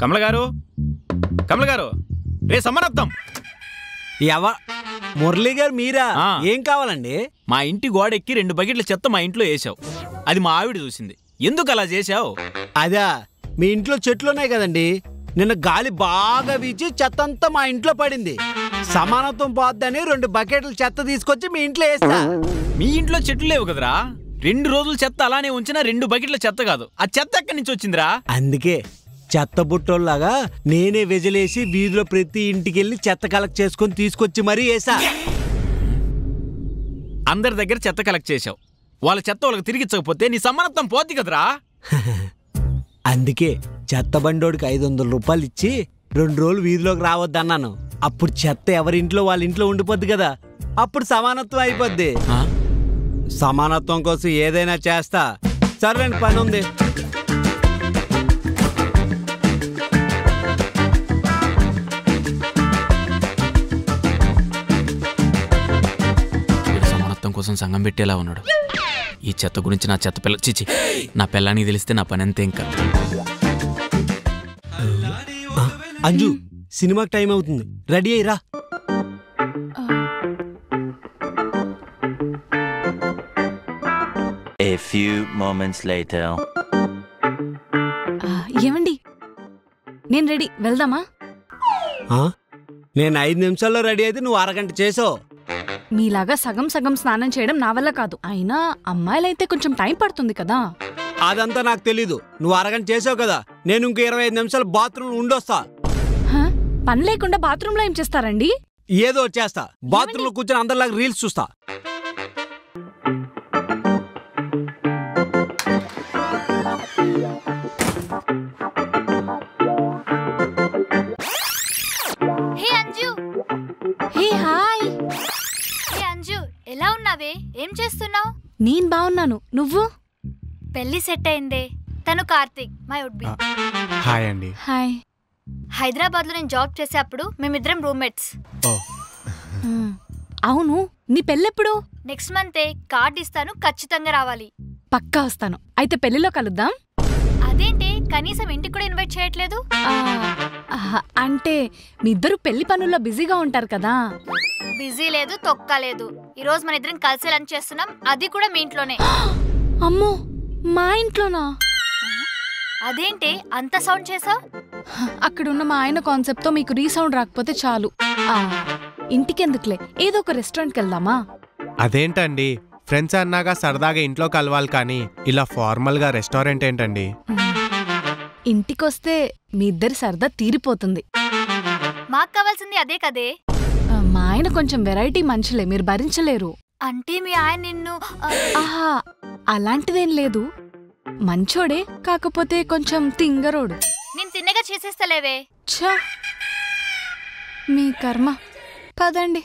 కమల గారు, కమల గారు, రే సమానత్వం. మురళి గారు మీరా? ఏం కావాలండి? మా ఇంటి గోడెక్కి 2 బకెట్ల చెత్త మా ఇంట్లో వేసావు. అది మా ఆవిడ చూసింది. ఎందుకు అలా చేసావు? అదా, మీ ఇంట్లో చెట్లు ఉన్నాయి కదండి, నిన్న గాలి బాగా వీచి చెత్త అంతా మా ఇంట్లో పడింది. సమానత్వం పోద్దని 2 బకెట్ల చెత్త తీసుకొచ్చి మీ ఇంట్లో వేస్తా. మీ ఇంట్లో చెట్లు లేవు కదరా. 2 రోజులు చెత్త అలానే ఉంచినా 2 బకెట్ల చెత్త కాదు. ఆ చెత్త ఎక్కడి నుంచి వచ్చిందిరా? అందుకే చెత్త బుట్టోల్లాగా నేనే వెజలేసి వీధిలో ప్రతి ఇంటికి వెళ్ళి చెత్త కలెక్ట్ చేసుకొని తీసుకొచ్చి మరీ వేసా. అందరి దగ్గర చెత్త కలెక్ట్ చేసావు. వాళ్ళ చెత్త వాళ్ళకి తిరిగిచ్చకపోతే నీ సమానత్వం పోద్ది కదరా. అందుకే చెత్త బండోడికి 500 రూపాయలు ఇచ్చి 2 రోజులు వీధిలోకి రావద్దన్నాను. అప్పుడు చెత్త ఎవరింట్లో వాళ్ళ ఇంట్లో ఉండిపోద్ది కదా, అప్పుడు సమానత్వం అయిపోద్ది. సమానత్వం కోసం ఏదైనా చేస్తా. సరేండి, పని ఉంది. సమానత్వం కోసం సంఘం పెట్టేలా ఉన్నాడు. ఈ చెత్త గురించి నా చెత్త పిల్ల చిచి నా పిల్లానికి తెలిస్తే నా పని అంతే. ఇంకా అంజు, సినిమాకి టైం అవుతుంది, ready అయ్యిరా. A few moments later. ఏమండి, నేను రెడీ, వెళ్దామా? నేను 5 నిమిషాల్లో రెడీ అయితే నువ్వు అరగంట చేసావు. మీలాగా సగం సగం స్నానం చేయడం నా వల్ల కాదు. అయినా అమ్మాయిలైతే కొంచెం టైం పడుతుంది కదా. అదంతా నాకు తెలీదు. నువ్వు అరగంట చేసావు కదా, నేను ఇంకో 25 నిమిషాలు బాత్రూమ్ ఉండొస్తా. పని లేకుండా బాత్రూమ్ లో ఏం చేస్తారండి? ఏదో చేస్తా. బాత్రూమ్ లో కూర్చొని అందరిలాగా రీల్స్ చూస్తా. ఎలా ఉన్నావే? ఏం చేస్తున్నావు? నేను బాగున్నాను, నువ్వు? పెళ్లి సెట్ అయిందే. తను Karthik, my would be. Hi అండి. హాయ్. హైదరాబాద్ లో నేను జాబ్ చేసేప్పుడు మేమిద్దరం రూమ్మేట్స్. అవును, నీ పెళ్ళెప్పుడు? నెక్స్ట్ మంతే. కార్డ్ ఇస్తాను, ఖచ్చితంగా రావాలి. పక్కా వస్తాను. అయితే పెళ్లిలో కలుద్దాం. అదేంటి, కనీసం ఇంటికి కూడా ఇన్వైట్ చేయట్లేదు? అంటే మీ ఇద్దరు పెళ్లి పనుల్లో బిజీగా ఉంటారు కదా. బిజీ లేదు, తొక్క లేదు. ఈ రోజు మన ఇద్దరం కలిసి లంచ్ చేస్తున్నాం, అది కూడా మీ ఇంట్లోనే. అమ్మో, మా ఇంట్లోనా? అదేంటి అంత సౌండ్ చేసావు? అక్కడున్న మా ఆయన కాన్సెప్ట్ తో మీకు రీసౌండ్ రాకపోతే చాలు. ఇంటికెందుకులే, ఏదో ఒక రెస్టారెంట్కి వెళ్దామా? అదేంటండి, ఫ్రెండ్స్ అన్నాక సరదాగా ఇంట్లో కలవాలి కానీ ఇలా ఫార్మల్ గా రెస్టారెంట్ ఏంటండి? ఇంటికొస్తే మీ ఇద్దరి సరదా తీరిపోతుంది. మాకు కావాల్సింది అదే కదే. మా ఆయన కొంచెం వెరైటీ మనుషులే, మీరు భరించలేరు. అంటే మీ ఆయన నిన్ను? ఆహా, అలాంటిదేం లేదు. మంచోడే, కాకపోతే కొంచెం తింగరోడు. నేను తిన్నగా చేసేస్తలేవే. ఛా, మీ కర్మ. పదండి.